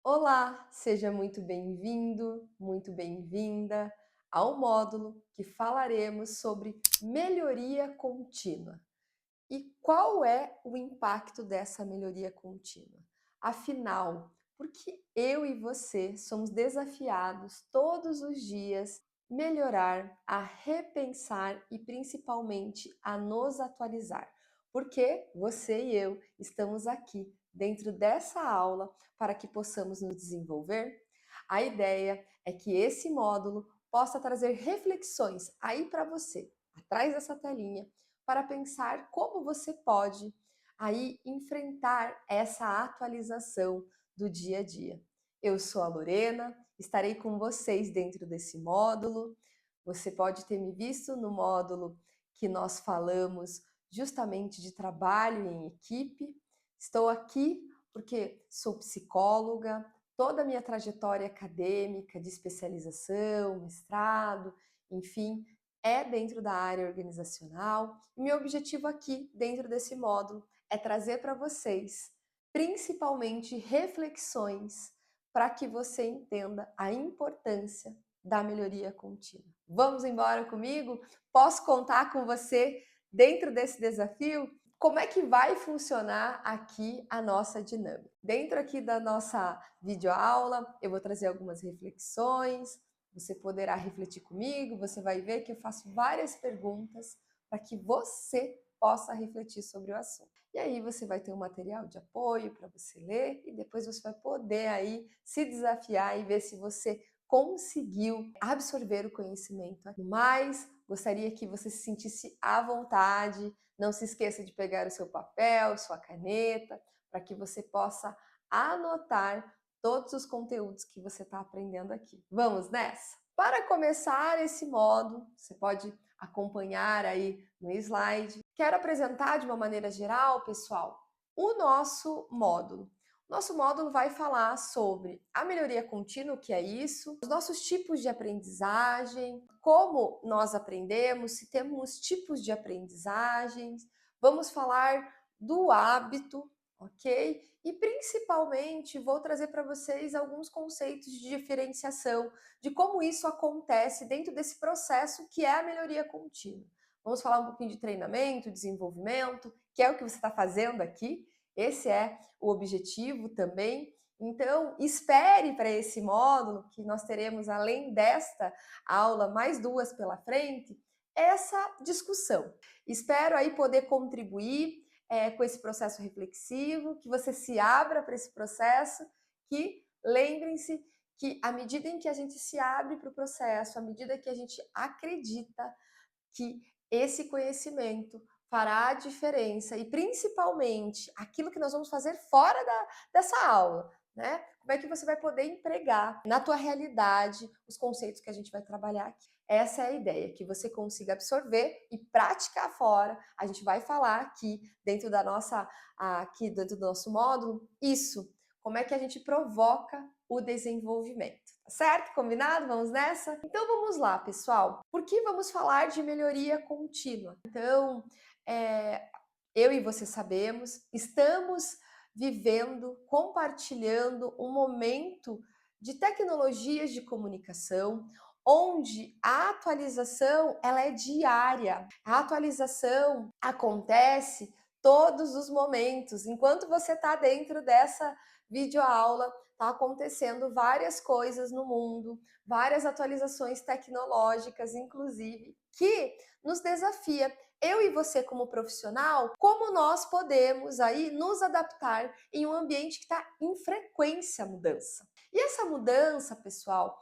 Olá, seja muito bem-vindo, muito bem-vinda ao módulo que falaremos sobre melhoria contínua. E qual é o impacto dessa melhoria contínua? Afinal, porque eu e você somos desafiados todos os dias melhorar, a repensar e principalmente a nos atualizar. Porque você e eu estamos aqui dentro dessa aula para que possamos nos desenvolver. A ideia é que esse módulo possa trazer reflexões aí para você, atrás dessa telinha, para pensar como você pode aí enfrentar essa atualização do dia a dia. Eu sou a Lorena, estarei com vocês dentro desse módulo. Você pode ter me visto no módulo que nós falamos justamente de trabalho em equipe. Estou aqui porque sou psicóloga, toda a minha trajetória acadêmica de especialização, mestrado, enfim, é dentro da área organizacional. E meu objetivo aqui, dentro desse módulo, é trazer para vocês, principalmente, reflexões para que você entenda a importância da melhoria contínua. Vamos embora comigo? Posso contar com você dentro desse desafio? Como é que vai funcionar aqui a nossa dinâmica? Dentro aqui da nossa videoaula, eu vou trazer algumas reflexões, você poderá refletir comigo, você vai ver que eu faço várias perguntas para que você possa refletir sobre o assunto. E aí você vai ter um material de apoio para você ler e depois você vai poder aí se desafiar e ver se você conseguiu absorver o conhecimento. Mas gostaria que você se sentisse à vontade, não se esqueça de pegar o seu papel, sua caneta, para que você possa anotar todos os conteúdos que você está aprendendo aqui. Vamos nessa? Para começar esse módulo, você pode acompanhar aí no slide. Quero apresentar de uma maneira geral, pessoal, o nosso módulo. Nosso módulo vai falar sobre a melhoria contínua, o que é isso, os nossos tipos de aprendizagem, como nós aprendemos, se temos tipos de aprendizagens, vamos falar do hábito, ok? E principalmente vou trazer para vocês alguns conceitos de diferenciação, de como isso acontece dentro desse processo que é a melhoria contínua. Vamos falar um pouquinho de treinamento, desenvolvimento, que é o que você está fazendo aqui. Esse é o objetivo também. Então, espere para esse módulo, que nós teremos, além desta aula, mais duas pela frente, essa discussão. Espero aí poder contribuir com esse processo reflexivo, que você se abra para esse processo, que lembrem-se que à medida em que a gente se abre para o processo, à medida que a gente acredita que esse conhecimento fará a diferença e principalmente aquilo que nós vamos fazer fora dessa aula, né? Como é que você vai poder empregar na tua realidade os conceitos que a gente vai trabalhar aqui. Essa é a ideia, que você consiga absorver e praticar fora. A gente vai falar aqui dentro da nossa, aqui dentro do nosso módulo, isso, como é que a gente provoca o desenvolvimento. Tá certo? Combinado? Vamos nessa? Então vamos lá, pessoal. Por que vamos falar de melhoria contínua? Então, eu e você sabemos, estamos vivendo, compartilhando um momento de tecnologias de comunicação, onde a atualização ela é diária. A atualização acontece todos os momentos. Enquanto você está dentro dessa videoaula, está acontecendo várias coisas no mundo, várias atualizações tecnológicas, inclusive, que nos desafia. Eu e você como profissional, como nós podemos aí nos adaptar em um ambiente que está em frequência mudança. E essa mudança, pessoal,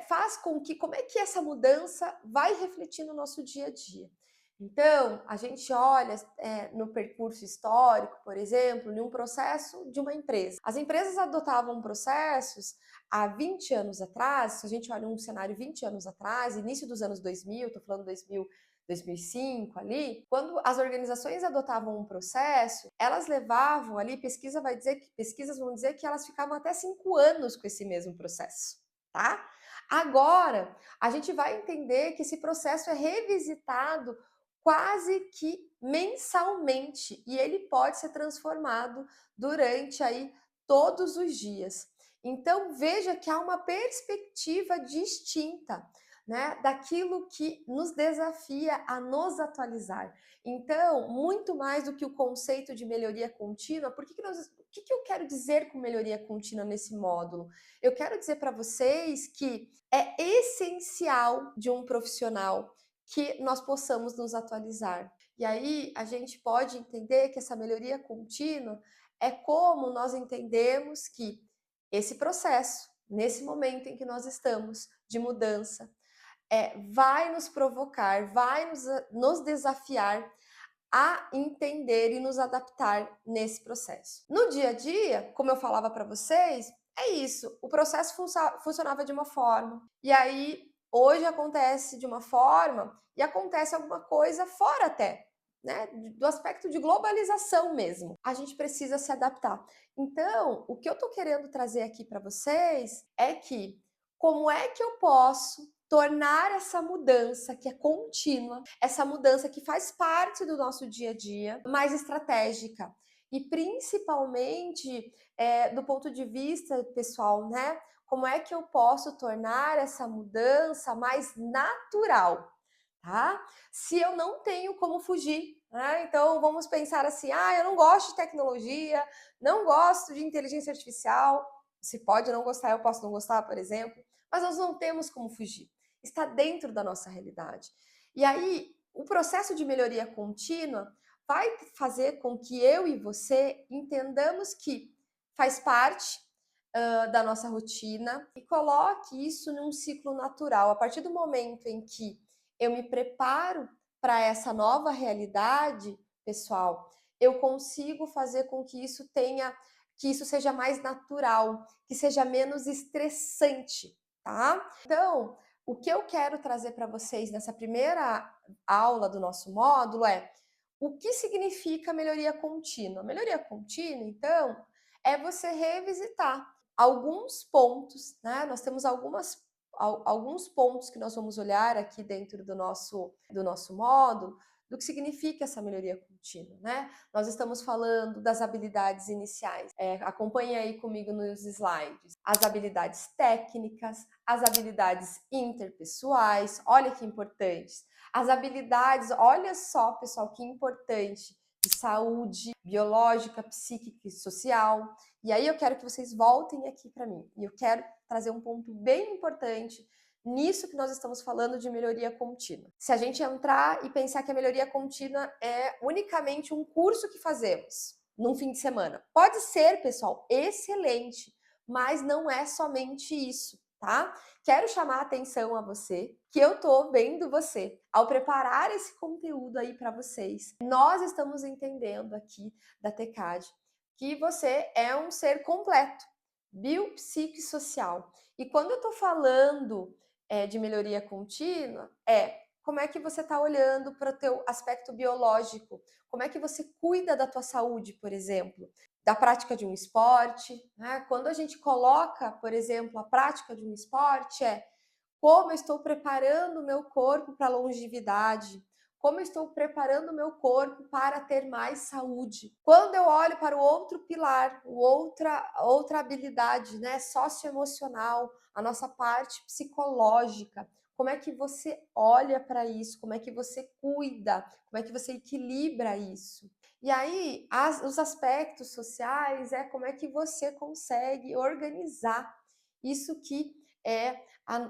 faz com que, como é que essa mudança vai refletir no nosso dia a dia? Então, a gente olha no percurso histórico, por exemplo, em um processo de uma empresa. As empresas adotavam processos há 20 anos atrás, se a gente olha um cenário 20 anos atrás, início dos anos 2000, estou falando 2000, 2005 ali, quando as organizações adotavam um processo, elas levavam ali, pesquisas vão dizer que elas ficavam até 5 anos com esse mesmo processo, tá? Agora, a gente vai entender que esse processo é revisitado quase que mensalmente e ele pode ser transformado durante aí todos os dias. Então, veja que há uma perspectiva distinta, né, daquilo que nos desafia a nos atualizar. Então, muito mais do que o conceito de melhoria contínua, o que eu quero dizer com melhoria contínua nesse módulo? Eu quero dizer para vocês que é essencial de um profissional que nós possamos nos atualizar. E aí a gente pode entender que essa melhoria contínua é como nós entendemos que esse processo, nesse momento em que nós estamos de mudança, vai nos provocar, vai nos desafiar a entender e nos adaptar nesse processo. No dia a dia, como eu falava para vocês, é isso. O processo funcionava de uma forma, e aí hoje acontece de uma forma e acontece alguma coisa fora até, né, do aspecto de globalização mesmo. A gente precisa se adaptar. Então, o que eu estou querendo trazer aqui para vocês é que como é que eu posso tornar essa mudança que é contínua, essa mudança que faz parte do nosso dia a dia, mais estratégica. E principalmente do ponto de vista pessoal, né? Como é que eu posso tornar essa mudança mais natural, tá? Se eu não tenho como fugir, né? Então vamos pensar assim: eu não gosto de tecnologia, não gosto de inteligência artificial. Se pode não gostar, eu posso não gostar, por exemplo, mas nós não temos como fugir. Está dentro da nossa realidade. E aí, o processo de melhoria contínua vai fazer com que eu e você entendamos que faz parte da nossa rotina e coloque isso num ciclo natural. A partir do momento em que eu me preparo para essa nova realidade, pessoal, eu consigo fazer com que isso seja mais natural, que seja menos estressante, tá? Então, o que eu quero trazer para vocês nessa primeira aula do nosso módulo é o que significa melhoria contínua. Melhoria contínua, então, é você revisitar alguns pontos, né? Nós temos alguns pontos que nós vamos olhar aqui dentro do nosso módulo, do que significa essa melhoria contínua, né? Nós estamos falando das habilidades iniciais. Acompanhe aí comigo nos slides. As habilidades técnicas, as habilidades interpessoais, olha que importantes. As habilidades, olha só, pessoal, que importante, de saúde biológica, psíquica e social. E aí eu quero que vocês voltem aqui para mim. E eu quero trazer um ponto bem importante nisso que nós estamos falando de melhoria contínua. Se a gente entrar e pensar que a melhoria contínua é unicamente um curso que fazemos num fim de semana, pode ser, pessoal, excelente, mas não é somente isso, tá? Quero chamar a atenção a você, que eu tô vendo você ao preparar esse conteúdo aí para vocês. Nós estamos entendendo aqui da TECAD que você é um ser completo, biopsicossocial. E quando eu estou falando de melhoria contínua, como é que você está olhando para o teu aspecto biológico? Como é que você cuida da tua saúde, por exemplo? Da prática de um esporte, né? Quando a gente coloca, por exemplo, a prática de um esporte, como eu estou preparando o meu corpo para a longevidade, como eu estou preparando o meu corpo para ter mais saúde. Quando eu olho para o outro pilar, outra habilidade, né, socioemocional, a nossa parte psicológica, como é que você olha para isso? Como é que você cuida? Como é que você equilibra isso? E aí, os aspectos sociais como é que você consegue organizar isso que é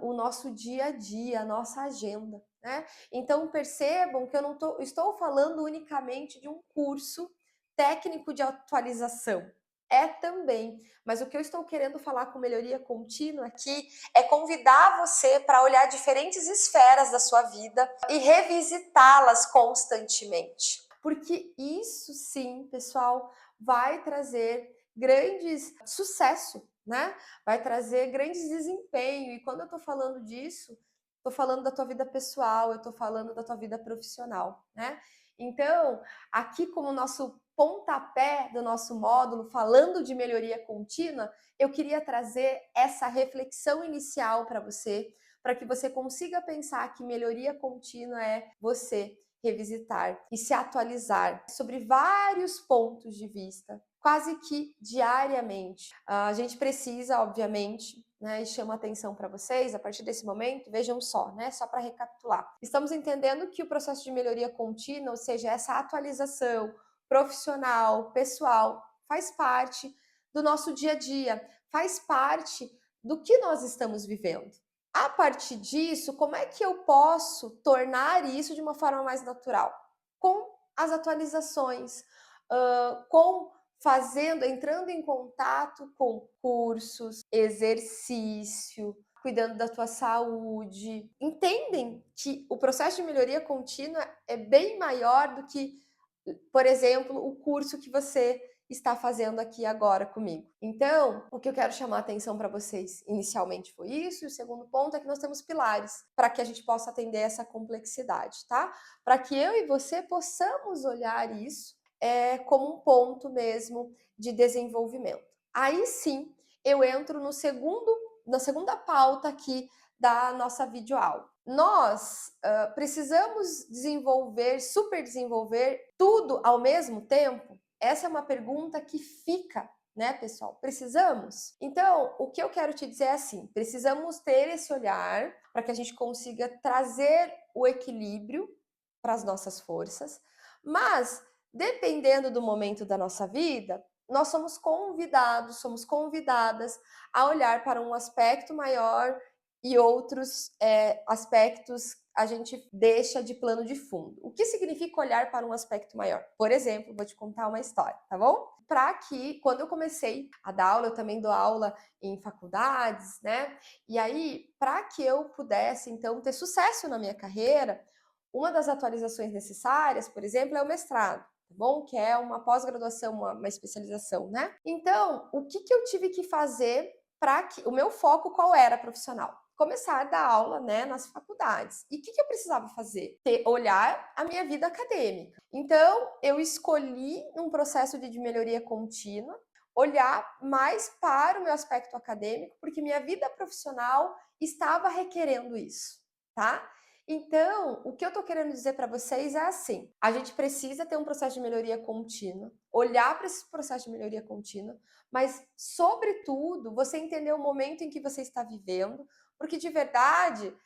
o nosso dia a dia, a nossa agenda, né? Então percebam que eu não estou falando unicamente de um curso técnico de atualização. É também, mas o que eu estou querendo falar com melhoria contínua aqui é convidar você para olhar diferentes esferas da sua vida e revisitá-las constantemente. Porque isso sim, pessoal, vai trazer grandes sucesso, né? Vai trazer grandes desempenho. E quando eu estou falando disso, estou falando da tua vida pessoal, eu estou falando da tua vida profissional, né? Então, aqui como nosso pontapé do nosso módulo, falando de melhoria contínua, eu queria trazer essa reflexão inicial para que você consiga pensar que melhoria contínua é você revisitar e se atualizar sobre vários pontos de vista quase que diariamente. A gente precisa, obviamente, né, e chamo a atenção para vocês, a partir desse momento, vejam só, né, só para recapitular. Estamos entendendo que o processo de melhoria contínua, ou seja, essa atualização profissional, pessoal, faz parte do nosso dia a dia, faz parte do que nós estamos vivendo. A partir disso, como é que eu posso tornar isso de uma forma mais natural? Com as atualizações, com entrando em contato com cursos, exercício, cuidando da tua saúde. Entendem que o processo de melhoria contínua é bem maior do que, por exemplo, o curso que você está fazendo aqui agora comigo. Então, o que eu quero chamar a atenção para vocês inicialmente foi isso, e o segundo ponto é que nós temos pilares para que a gente possa atender essa complexidade, tá? Para que eu e você possamos olhar isso como um ponto mesmo de desenvolvimento. Aí sim, eu entro na segunda pauta aqui da nossa videoaula. Nós precisamos super desenvolver tudo ao mesmo tempo? Essa é uma pergunta que fica, né, pessoal? Precisamos? Então, o que eu quero te dizer é assim: precisamos ter esse olhar para que a gente consiga trazer o equilíbrio para as nossas forças, mas dependendo do momento da nossa vida, nós somos convidadas a olhar para um aspecto maior e outros aspectos a gente deixa de plano de fundo. O que significa olhar para um aspecto maior? Por exemplo, vou te contar uma história, tá bom? Para que, quando eu comecei a dar aula, eu também dou aula em faculdades, né? E aí, para que eu pudesse, então, ter sucesso na minha carreira, uma das atualizações necessárias, por exemplo, é o mestrado, tá bom? Que é uma pós-graduação, uma especialização, né? Então, o que eu tive que fazer para que... O meu foco qual era profissional? Começar a dar aula, né, nas faculdades. E o que eu precisava fazer? Olhar a minha vida acadêmica. Então, eu escolhi um processo de melhoria contínua, olhar mais para o meu aspecto acadêmico, porque minha vida profissional estava requerendo isso, tá? Então, o que eu tô querendo dizer para vocês é assim: a gente precisa ter um processo de melhoria contínua, olhar para esse processo de melhoria contínua, mas, sobretudo, você entender o momento em que você está vivendo, porque de verdade,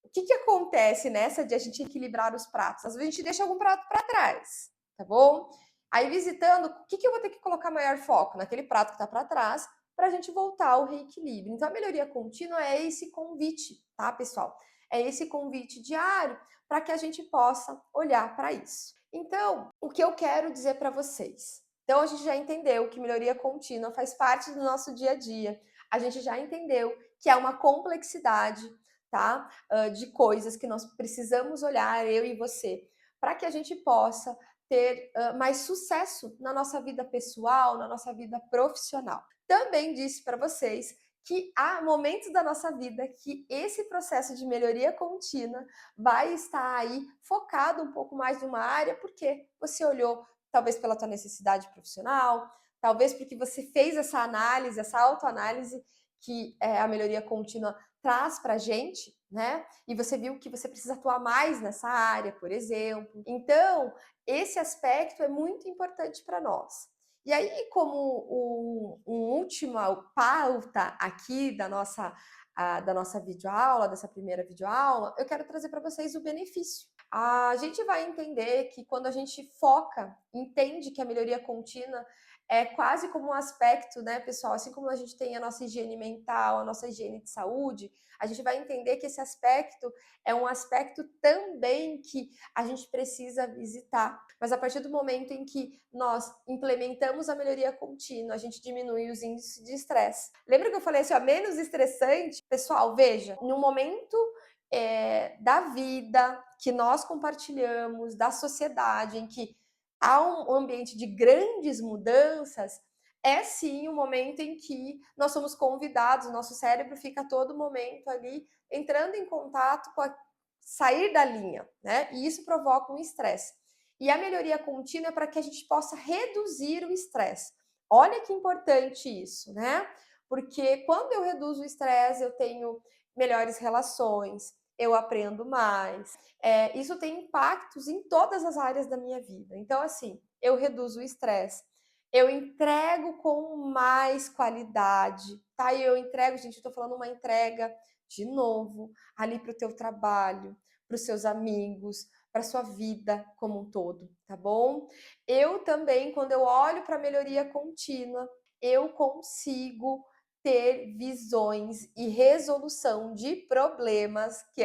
o que acontece nessa de a gente equilibrar os pratos? Às vezes a gente deixa algum prato para trás, tá bom? Aí visitando, o que eu vou ter que colocar maior foco? Naquele prato que está para trás, para a gente voltar ao reequilíbrio. Então, a melhoria contínua é esse convite, tá, pessoal? É esse convite diário para que a gente possa olhar para isso. Então, o que eu quero dizer para vocês? Então, a gente já entendeu que melhoria contínua faz parte do nosso dia a dia. A gente já entendeu que é uma complexidade, tá? De coisas que nós precisamos olhar, eu e você, para que a gente possa ter mais sucesso na nossa vida pessoal, na nossa vida profissional. Também disse para vocês que há momentos da nossa vida que esse processo de melhoria contínua vai estar aí focado um pouco mais numa área, porque você olhou talvez pela tua necessidade profissional, talvez porque você fez essa análise, essa autoanálise que a melhoria contínua traz para a gente, né? E você viu que você precisa atuar mais nessa área, por exemplo. Então, esse aspecto é muito importante para nós. E aí, como última pauta aqui da nossa videoaula, dessa primeira videoaula, eu quero trazer para vocês o benefício. A gente vai entender que quando a gente foca, entende que a melhoria contínua é quase como um aspecto, né, pessoal? Assim como a gente tem a nossa higiene mental, a nossa higiene de saúde, a gente vai entender que esse aspecto é um aspecto também que a gente precisa visitar. Mas a partir do momento em que nós implementamos a melhoria contínua, a gente diminui os índices de estresse. Lembra que eu falei assim, ó, menos estressante? Pessoal, veja, no momento da vida que nós compartilhamos, da sociedade, em que há um ambiente de grandes mudanças, é sim o momento em que nós somos convidados, o nosso cérebro fica a todo momento ali entrando em contato com sair da linha, né? E isso provoca um estresse. E a melhoria contínua é para que a gente possa reduzir o estresse. Olha que importante isso, né? Porque quando eu reduzo o estresse, eu tenho melhores relações, eu aprendo mais. Isso tem impactos em todas as áreas da minha vida. Então, assim, eu reduzo o estresse, eu entrego com mais qualidade, tá? E eu entrego, gente, eu tô falando uma entrega, de novo, ali para o teu trabalho, para os seus amigos, para sua vida como um todo, tá bom? Eu também, quando eu olho para a melhoria contínua, eu consigo ter visões e resolução de problemas que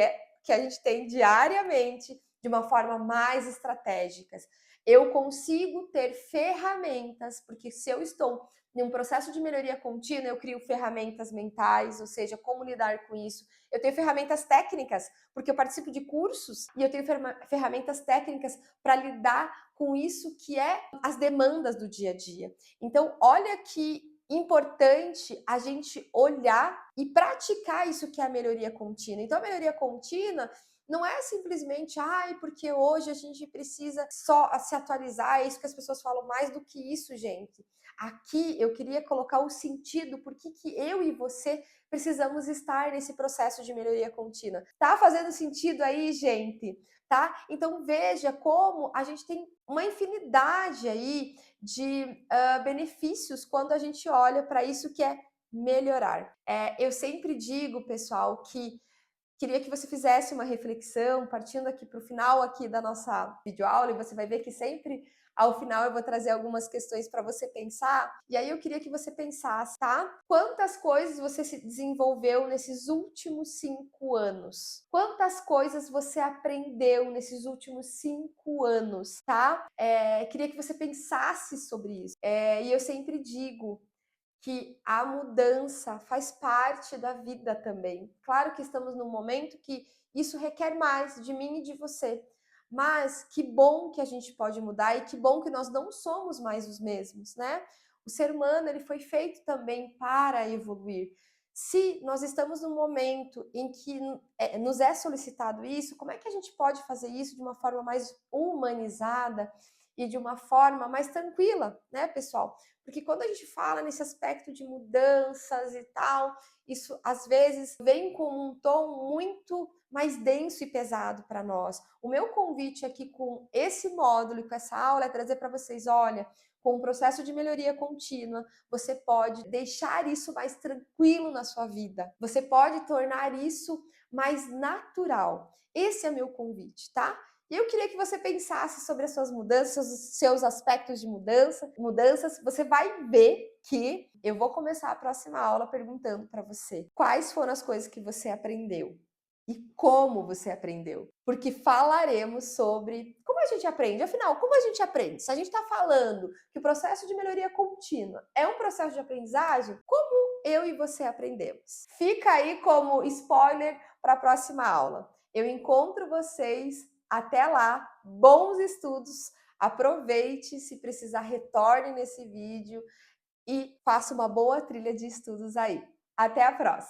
a gente tem diariamente de uma forma mais estratégica. Eu consigo ter ferramentas, porque se eu estou em um processo de melhoria contínua, eu crio ferramentas mentais, ou seja, como lidar com isso. Eu tenho ferramentas técnicas, porque eu participo de cursos e eu tenho ferramentas técnicas para lidar com isso que é as demandas do dia a dia. Então, olha que importante a gente olhar e praticar isso que é a melhoria contínua. Então, a melhoria contínua não é simplesmente, ai, porque hoje a gente precisa só se atualizar, é isso que as pessoas falam, mais do que isso, gente. Aqui eu queria colocar o sentido, por que eu e você precisamos estar nesse processo de melhoria contínua. Tá fazendo sentido aí, gente? Tá? Então veja como a gente tem uma infinidade aí de benefícios quando a gente olha para isso que é melhorar. Eu sempre digo, pessoal, que queria que você fizesse uma reflexão, partindo aqui para o final aqui da nossa videoaula, e você vai ver que sempre ao final eu vou trazer algumas questões para você pensar. E aí eu queria que você pensasse, tá? Quantas coisas você se desenvolveu nesses últimos 5 anos? Quantas coisas você aprendeu nesses últimos 5 anos, tá? Queria que você pensasse sobre isso. E eu sempre digo que a mudança faz parte da vida também. Claro que estamos num momento que isso requer mais de mim e de você, mas que bom que a gente pode mudar e que bom que nós não somos mais os mesmos, né? O ser humano ele foi feito também para evoluir. Se nós estamos num momento em que nos é solicitado isso, como é que a gente pode fazer isso de uma forma mais humanizada e de uma forma mais tranquila, né, pessoal? Porque quando a gente fala nesse aspecto de mudanças e tal, isso às vezes vem com um tom muito mais denso e pesado para nós. O meu convite aqui com esse módulo e com essa aula é trazer para vocês, olha, com o processo de melhoria contínua, você pode deixar isso mais tranquilo na sua vida. Você pode tornar isso mais natural. Esse é meu convite, tá? E eu queria que você pensasse sobre as suas mudanças, os seus aspectos de mudanças. Você vai ver que eu vou começar a próxima aula perguntando para você quais foram as coisas que você aprendeu e como você aprendeu. Porque falaremos sobre como a gente aprende. Afinal, como a gente aprende? Se a gente está falando que o processo de melhoria contínua é um processo de aprendizagem, como eu e você aprendemos? Fica aí como spoiler para a próxima aula. Eu encontro vocês. Até lá, bons estudos, aproveite, se precisar retorne nesse vídeo e faça uma boa trilha de estudos aí. Até a próxima!